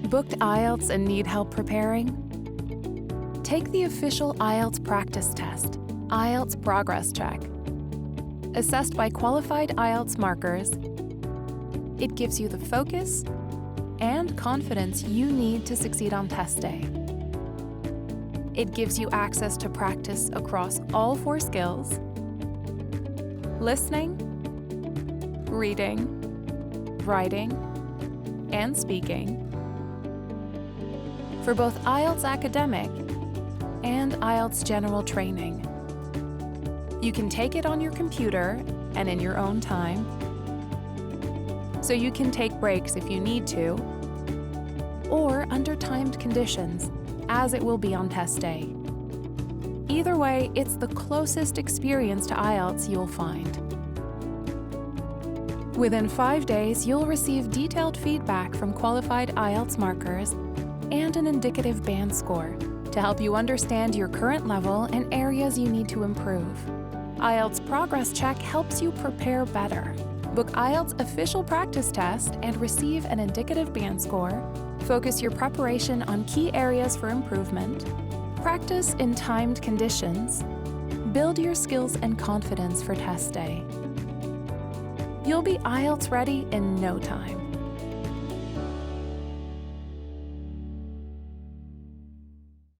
Booked IELTS and need help preparing? Take the official IELTS practice test, IELTS Progress Check. Assessed by qualified IELTS markers, it gives you the focus and confidence you need to succeed on test day. It gives you access to practice across all 4 skills: listening, reading, writing, and speaking, for both IELTS academic and IELTS general training. You can take it on your computer and in your own time, so you can take breaks if you need to, or under timed conditions, as it will be on test day. Either way, it's the closest experience to IELTS you'll find. Within 5 days, you'll receive detailed feedback from qualified IELTS markers and an indicative band score to help you understand your current level and areas you need to improve. IELTS Progress Check helps you prepare better. Book IELTS official practice test and receive an indicative band score. Focus your preparation on key areas for improvement. Practice in timed conditions. Build your skills and confidence for test day. You'll be IELTS ready in no time.